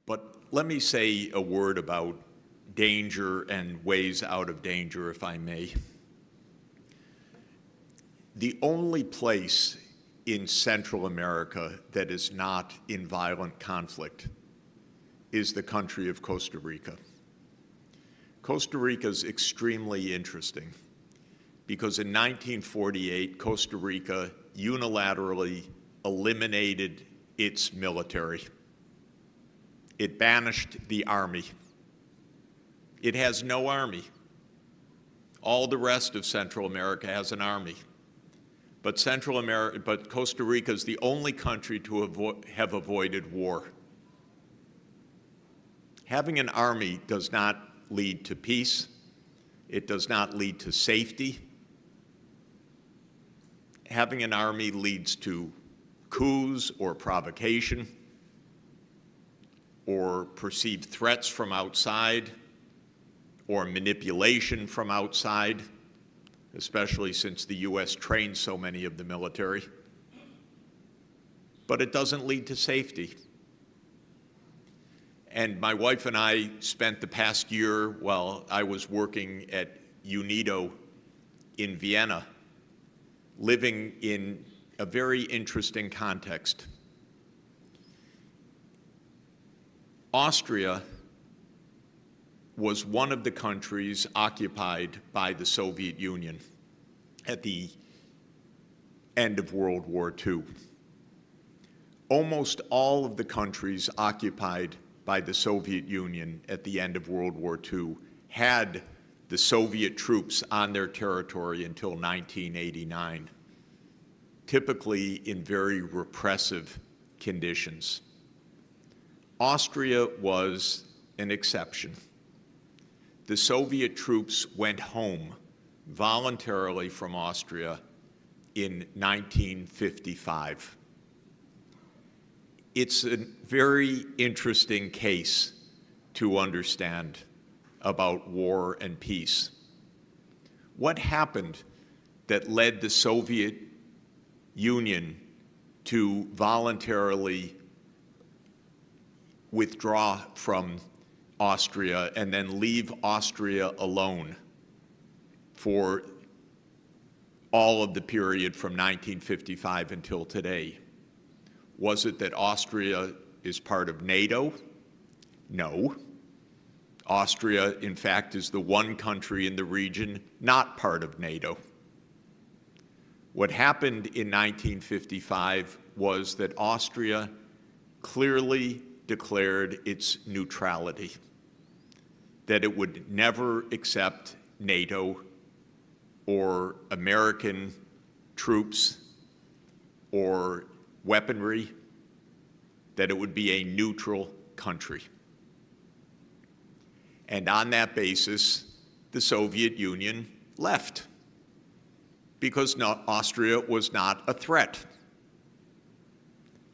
But let me say a word about danger and ways out of danger, if I may. The only place in Central America that is not in violent conflict is the country of Costa Rica. Costa Rica is extremely interesting because in 1948, Costa Rica unilaterally eliminated its military. It banished the army. It has no army. All the rest of Central America has an army. But Costa Rica is the only country to have avoided war. Having an army does not lead to peace. It does not lead to safety. Having an army leads to coups or provocation or perceived threats from outside or manipulation from outside, especially since the U.S. trains so many of the military. But it doesn't lead to safety. And my wife and I spent the past year while I was working at UNIDO in Vienna, living in a very interesting context. Austria was one of the countries occupied by the Soviet Union at the end of World War II. Almost all of the countries occupied by the Soviet Union at the end of World War II had the Soviet troops on their territory until 1989, typically in very repressive conditions. Austria was an exception. The Soviet troops went home voluntarily from Austria in 1955. It's a very interesting case to understand about war and peace. What happened that led the Soviet Union to voluntarily withdraw from Austria and then leave Austria alone for all of the period from 1955 until today? Was it that Austria is part of NATO? No. Austria, in fact, is the one country in the region not part of NATO. What happened in 1955 was that Austria clearly declared its neutrality, that it would never accept NATO or American troops or weaponry, that it would be a neutral country. And on that basis, the Soviet Union left because Austria was not a threat.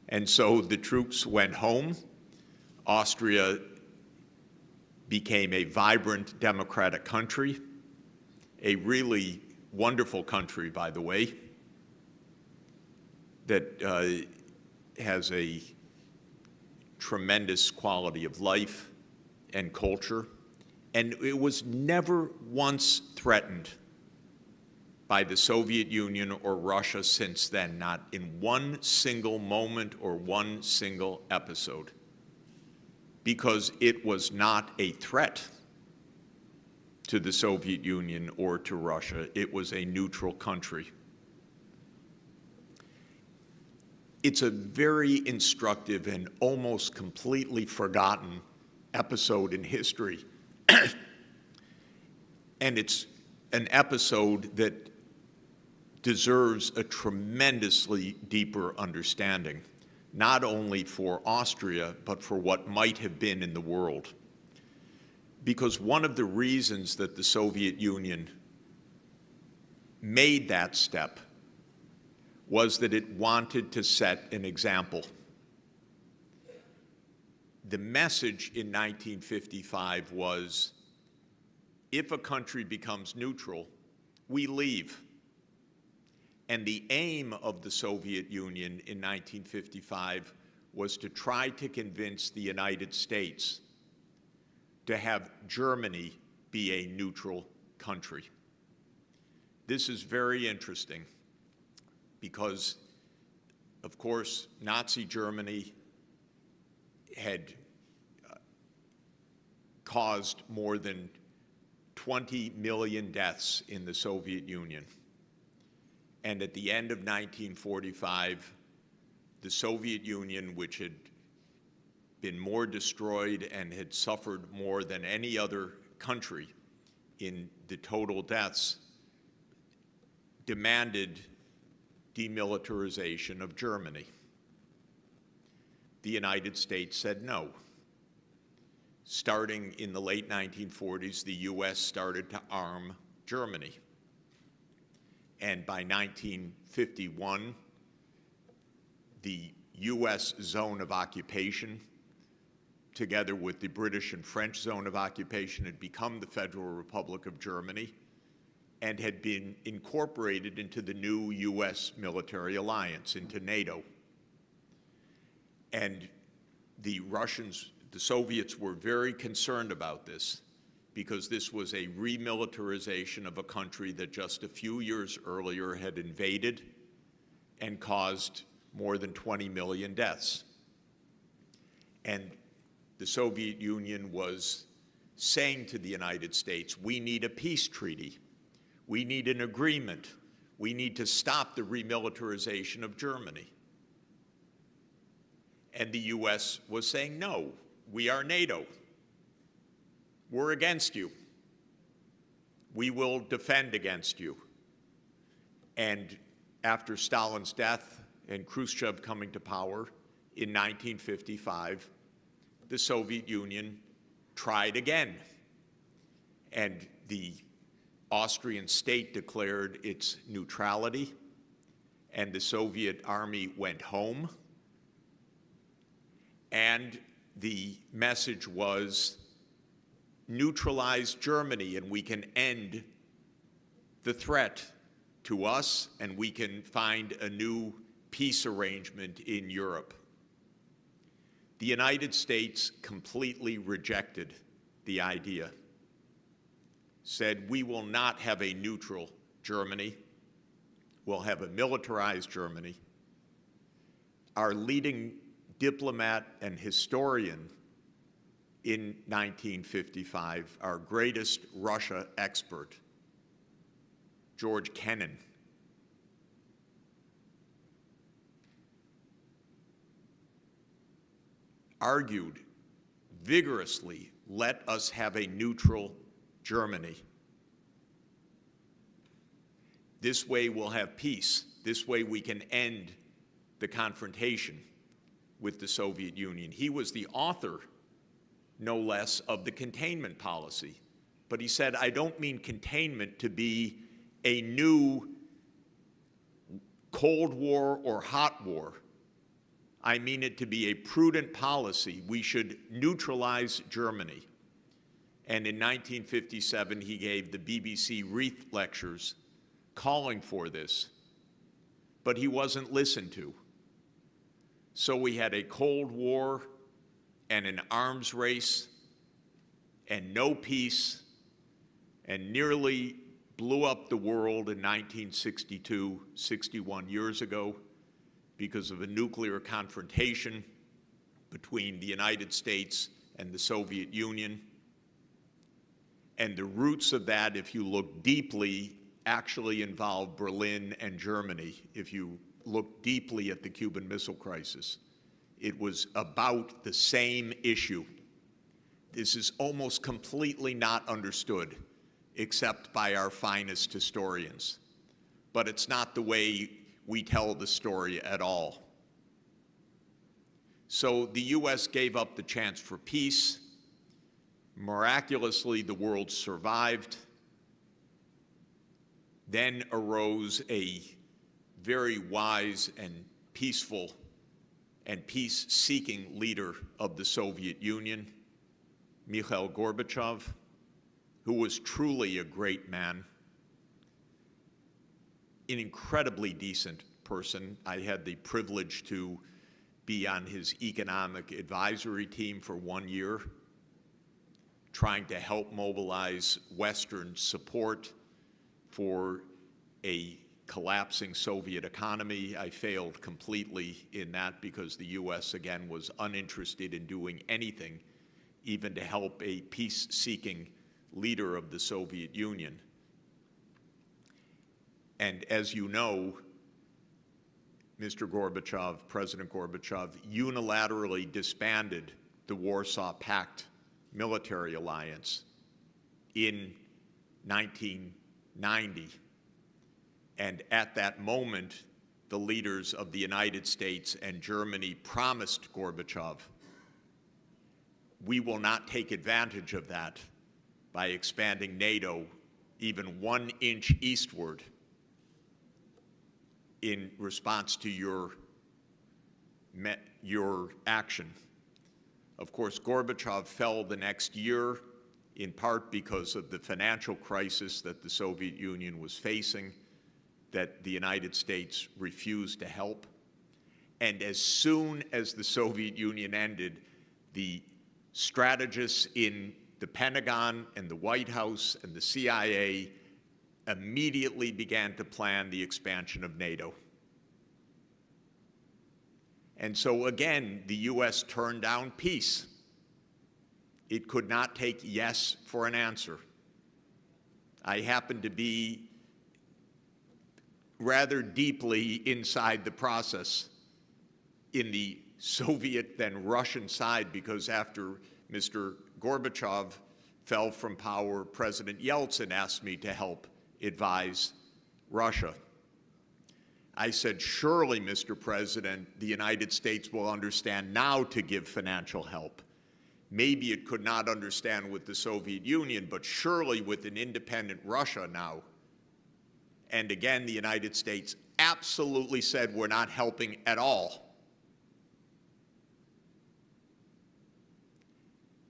And so the troops went home. Austria became a vibrant democratic country, a really wonderful country, by the way, that has a tremendous quality of life and culture, and it was never once threatened by the Soviet Union or Russia since then, not in one single moment or one single episode, because it was not a threat to the Soviet Union or to Russia. It was a neutral country. It's a very instructive and almost completely forgotten episode in history. And it's an episode that deserves a tremendously deeper understanding, not only for Austria, but for what might have been in the world. Because one of the reasons that the Soviet Union made that step was that it wanted to set an example. The message in 1955 was, if a country becomes neutral, we leave. And the aim of the Soviet Union in 1955 was to try to convince the United States to have Germany be a neutral country. This is very interesting because, of course, Nazi Germany had caused more than 20 million deaths in the Soviet Union. And at the end of 1945, the Soviet Union, which had been more destroyed and had suffered more than any other country in the total deaths, demanded demilitarization of Germany. The United States said no. Starting in the late 1940s, the US started to arm Germany. And by 1951, the US zone of occupation, together with the British and French zone of occupation, had become the Federal Republic of Germany and had been incorporated into the new US military alliance, into NATO. And the Soviets were very concerned about this because this was a remilitarization of a country that just a few years earlier had invaded and caused more than 20 million deaths. And the Soviet Union was saying to the United States, we need a peace treaty. We need an agreement. We need to stop the remilitarization of Germany. And the US was saying, no, we are NATO. We're against you. We will defend against you. And after Stalin's death and Khrushchev coming to power in 1955, the Soviet Union tried again. And the Austrian state declared its neutrality, and the Soviet army went home. And the message was, neutralize Germany and we can end the threat to us and we can find a new peace arrangement in Europe. The United States completely rejected the idea, said we will not have a neutral Germany, we'll have a militarized Germany. Our leading diplomat and historian in 1955, our greatest Russia expert, George Kennan, argued vigorously, let us have a neutral Germany. This way we'll have peace. This way we can end the confrontation with the Soviet Union. He was the author, no less, of the containment policy. But he said, I don't mean containment to be a new Cold War or hot war. I mean it to be a prudent policy. We should neutralize Germany. And in 1957, he gave the BBC Wreath lectures calling for this, but he wasn't listened to. So we had a Cold War and an arms race and no peace, and nearly blew up the world in 1962, 61 years ago, because of a nuclear confrontation between the United States and the Soviet Union. And the roots of that, if you look deeply, actually involve Berlin and Germany. If you look deeply at the Cuban Missile Crisis, it was about the same issue. This is almost completely not understood, except by our finest historians. But it's not the way we tell the story at all. So the US gave up the chance for peace. Miraculously, the world survived. Then arose a very wise and peaceful and peace-seeking leader of the Soviet Union, Mikhail Gorbachev, who was truly a great man, an incredibly decent person. I had the privilege to be on his economic advisory team for 1 year, trying to help mobilize Western support for a collapsing Soviet economy. I failed completely in that because the US, again, was uninterested in doing anything, even to help a peace-seeking leader of the Soviet Union. And as you know, Mr. Gorbachev, President Gorbachev, unilaterally disbanded the Warsaw Pact military alliance in 1990. And at that moment, the leaders of the United States and Germany promised Gorbachev, we will not take advantage of that by expanding NATO even 1 inch eastward in response to your action. Of course, Gorbachev fell the next year, in part because of the financial crisis that the Soviet Union was facing, that the United States refused to help. And as soon as the Soviet Union ended, the strategists in the Pentagon and the White House and the CIA immediately began to plan the expansion of NATO. And so again, the US turned down peace. It could not take yes for an answer. I happen to be rather deeply inside the process in the Soviet then Russian side, because after Mr. Gorbachev fell from power, President Yeltsin asked me to help advise Russia. I said, surely, Mr. President, the United States will understand now to give financial help. Maybe it could not understand with the Soviet Union, but surely with an independent Russia now. And again, the United States absolutely said we're not helping at all.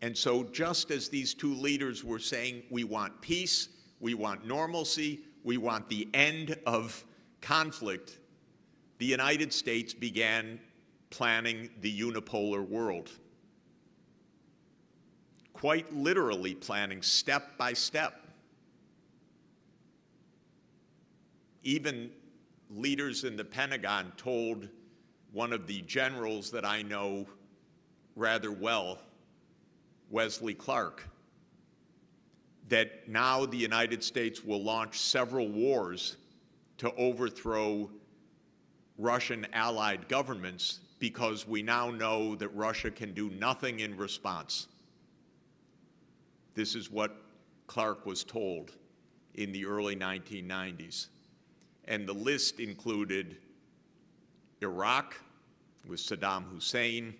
And so just as these two leaders were saying, we want peace, we want normalcy, we want the end of conflict, the United States began planning the unipolar world. Quite literally planning step by step. Even leaders in the Pentagon told one of the generals that I know rather well, Wesley Clark, that now the United States will launch several wars to overthrow Russian allied governments because we now know that Russia can do nothing in response. This is what Clark was told in the early 1990s. And the list included Iraq with Saddam Hussein,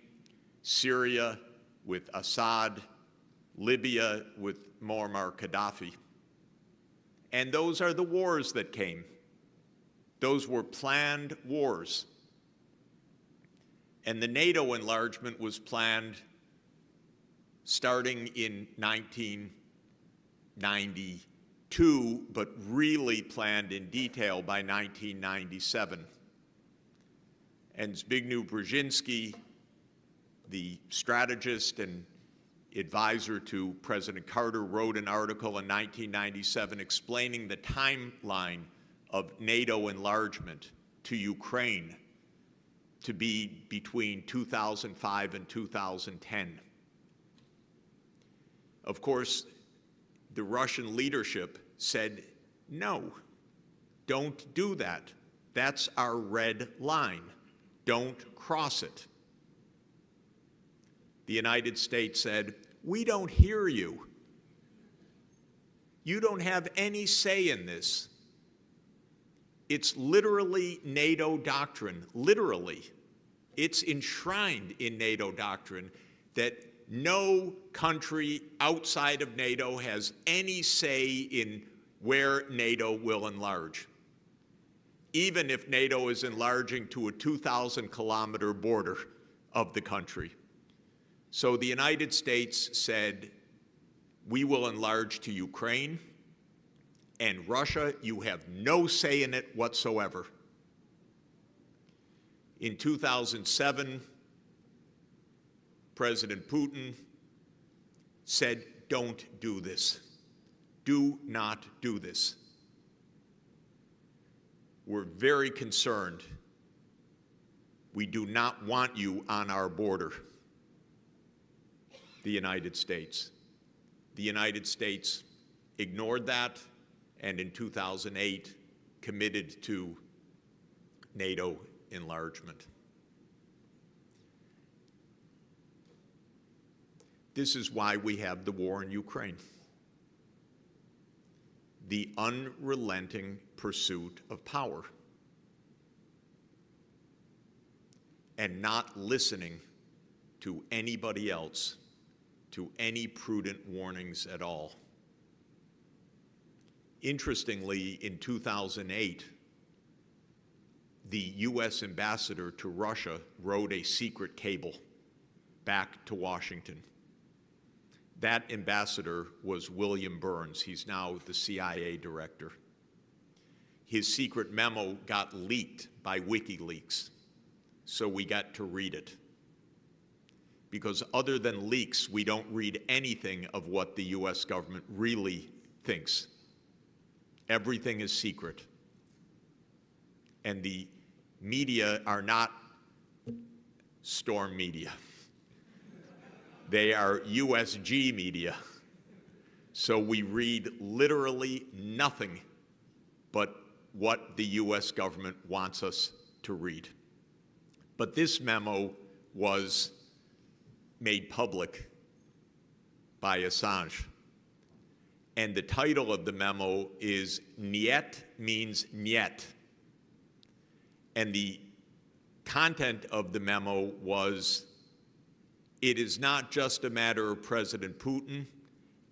Syria with Assad, Libya with Muammar Gaddafi. And those are the wars that came. Those were planned wars. And the NATO enlargement was planned starting in 1992, but really planned in detail by 1997. And Zbigniew Brzezinski, the strategist and advisor to President Carter, wrote an article in 1997 explaining the timeline of NATO enlargement to Ukraine to be between 2005 and 2010. Of course, the Russian leadership said, no, don't do that. That's our red line. Don't cross it. The United States said, we don't hear you. You don't have any say in this. It's literally NATO doctrine, literally. It's enshrined in NATO doctrine that no country outside of NATO has any say in where NATO will enlarge, even if NATO is enlarging to a 2,000-kilometer border of the country. So the United States said, we will enlarge to Ukraine, and Russia, you have no say in it whatsoever. In 2007, President Putin said, don't do this. Do not do this. We're very concerned. We do not want you on our border, the United States. The United States ignored that, and in 2008 committed to NATO enlargement. This is why we have the war in Ukraine. The unrelenting pursuit of power and not listening to anybody else, to any prudent warnings at all. Interestingly, in 2008, the US ambassador to Russia wrote a secret cable back to Washington. That ambassador was William Burns. He's now the CIA director. His secret memo got leaked by WikiLeaks, so we got to read it. Because other than leaks, we don't read anything of what the US government really thinks. Everything is secret. And the media are not storm media. They are USG media. So we read literally nothing but what the US government wants us to read. But this memo was made public by Assange. And the title of the memo is Niet means Niet. And the content of the memo was, it is not just a matter of President Putin,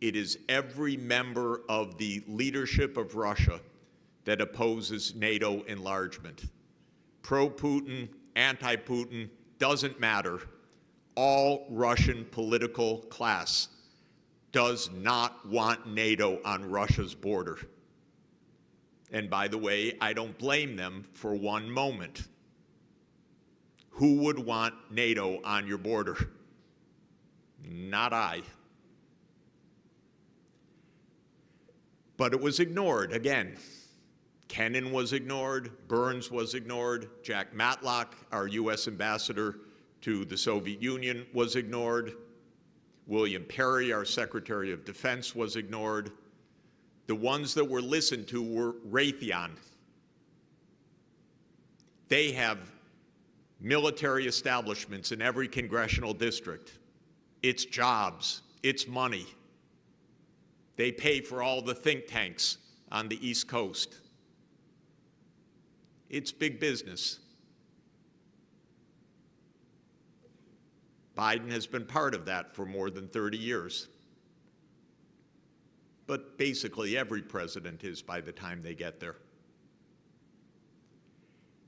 it is every member of the leadership of Russia that opposes NATO enlargement. Pro-Putin, anti-Putin, doesn't matter. All Russian political class does not want NATO on Russia's border. And by the way, I don't blame them for one moment. Who would want NATO on your border? Not I. But it was ignored again. Kennan was ignored, Burns was ignored, Jack Matlock, our US ambassador to the Soviet Union, was ignored. William Perry, our Secretary of Defense, was ignored. The ones that were listened to were Raytheon. They have military establishments in every congressional district. It's jobs, it's money. They pay for all the think tanks on the East Coast. It's big business. Biden has been part of that for more than 30 years. But basically every president is by the time they get there.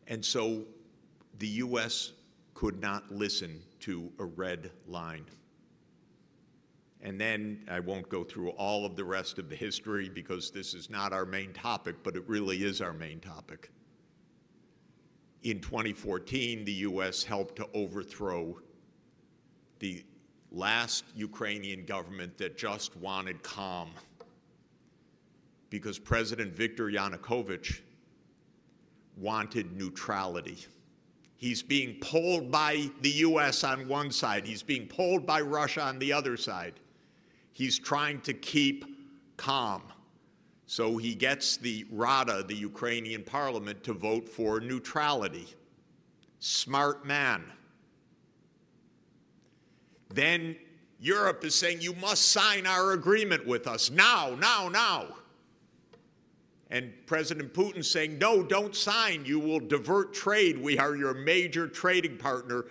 And so the US could not listen to a red line. And then I won't go through all of the rest of the history because this is not our main topic, but it really is our main topic. In 2014, the US helped to overthrow the last Ukrainian government that just wanted calm, because President Viktor Yanukovych wanted neutrality. He's being pulled by the US on one side, he's being pulled by Russia on the other side. He's trying to keep calm. So he gets the Rada, the Ukrainian parliament, to vote for neutrality. Smart man. Then Europe is saying, you must sign our agreement with us now, now, now. And President Putin saying, no, don't sign. You will divert trade. We are your major trading partner.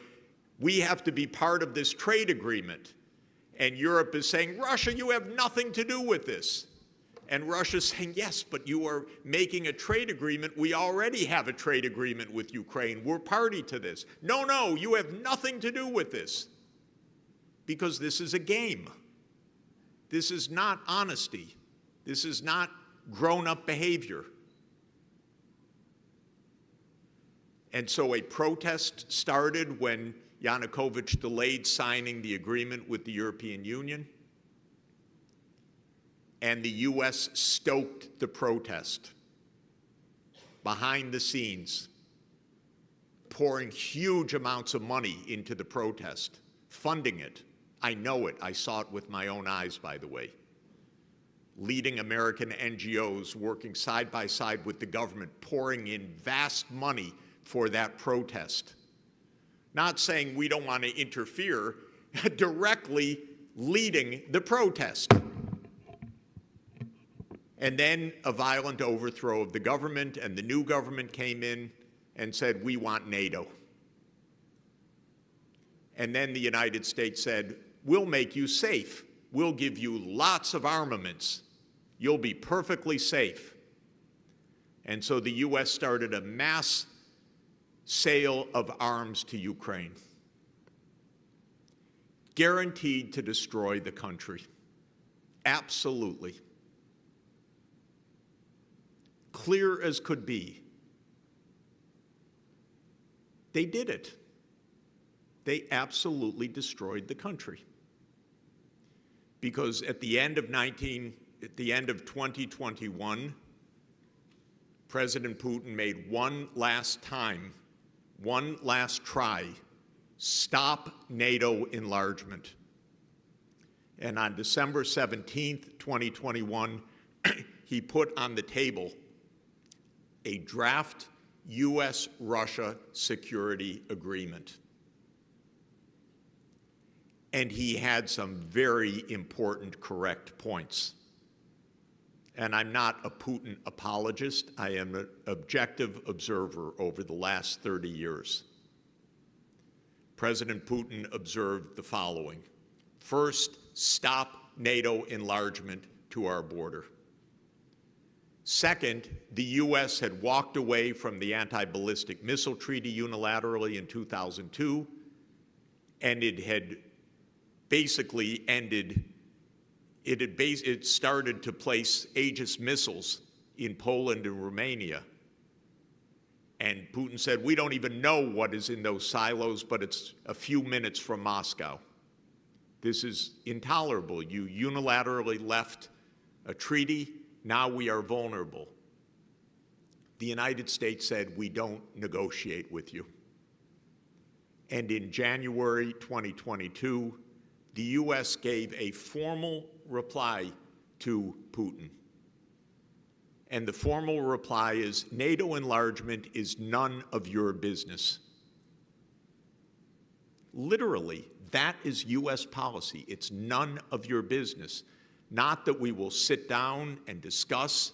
We have to be part of this trade agreement. And Europe is saying, Russia, you have nothing to do with this. And Russia's saying, yes, but you are making a trade agreement. We already have a trade agreement with Ukraine. We're party to this. No, no, you have nothing to do with this. Because this is a game. This is not honesty. This is not grown-up behavior. And so a protest started when Yanukovych delayed signing the agreement with the European Union, and the U.S. stoked the protest behind the scenes, pouring huge amounts of money into the protest, funding it. I know it. I saw it with my own eyes, by the way. Leading American NGOs working side by side with the government, pouring in vast money for that protest. Not saying we don't want to interfere, directly leading the protest. And then a violent overthrow of the government, and the new government came in and said, we want NATO. And then the United States said, we'll make you safe. We'll give you lots of armaments. You'll be perfectly safe. And so the U.S. started a mass sale of arms to Ukraine, guaranteed to destroy the country. Absolutely. Clear as could be. They did it. They absolutely destroyed the country. Because at the end of 2021, President Putin made one last try, stop NATO enlargement. And on December 17th, 2021, he put on the table a draft U.S.-Russia security agreement. And he had some very important correct points. And I'm not a Putin apologist. I am an objective observer over the last 30 years. President Putin observed the following. First, stop NATO enlargement to our border. Second, the U.S. had walked away from the anti-ballistic missile treaty unilaterally in 2002, and it had basically ended. It started to place Aegis missiles in Poland and Romania. And Putin said, we don't even know what is in those silos, but it's a few minutes from Moscow. This is intolerable. You unilaterally left a treaty. Now we are vulnerable. The United States said, we don't negotiate with you. And in January 2022, the U.S. gave a formal reply to Putin. And the formal reply is, NATO enlargement is none of your business. Literally, that is U.S. policy. It's none of your business. Not that we will sit down and discuss,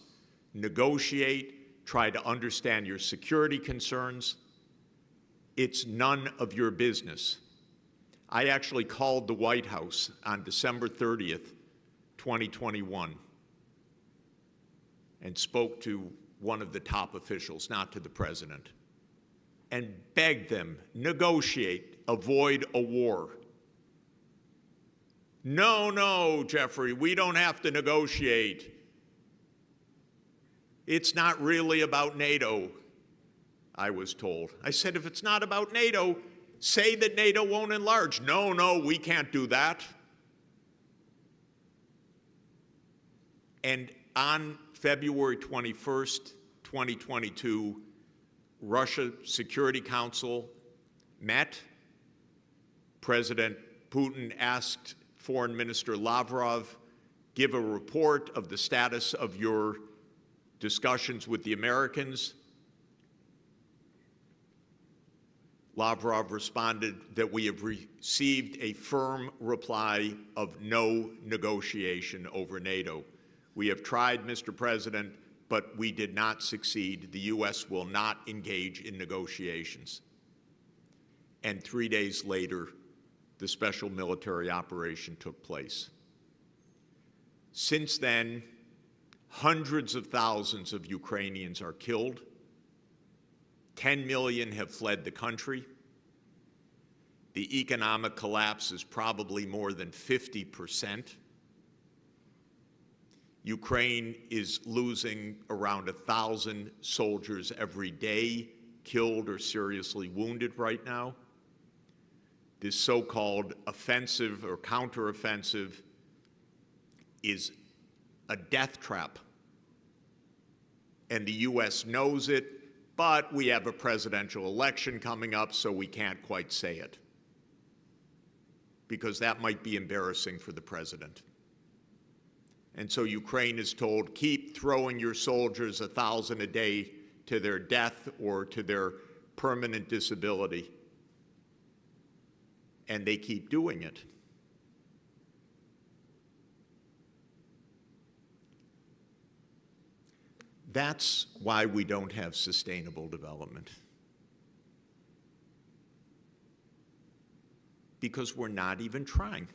negotiate, try to understand your security concerns. It's none of your business. I actually called the White House on December 30th, 2021, and spoke to one of the top officials, not to the president, and begged them, negotiate, avoid a war. No, no, Jeffrey, we don't have to negotiate. It's not really about NATO, I was told. I said, if it's not about NATO, say that NATO won't enlarge. No, no, we can't do that. And on February 21st, 2022, Russia Security Council met. President Putin asked Foreign Minister Lavrov, give a report of the status of your discussions with the Americans. Lavrov responded that we have received a firm reply of no negotiation over NATO. We have tried, Mr. President, but we did not succeed. The U.S. will not engage in negotiations. And 3 days later, the special military operation took place. Since then, hundreds of thousands of Ukrainians are killed. 10 million have fled the country. The economic collapse is probably more than 50%. Ukraine is losing around 1,000 soldiers every day, killed or seriously wounded right now. this so-called offensive or counteroffensive is a death trap. And the U.S. knows it, but we have a presidential election coming up, so we can't quite say it, because that might be embarrassing for the president. And so Ukraine is told, keep throwing your soldiers 1,000 a day to their death or to their permanent disability. And they keep doing it. That's why we don't have sustainable development. Because we're not even trying.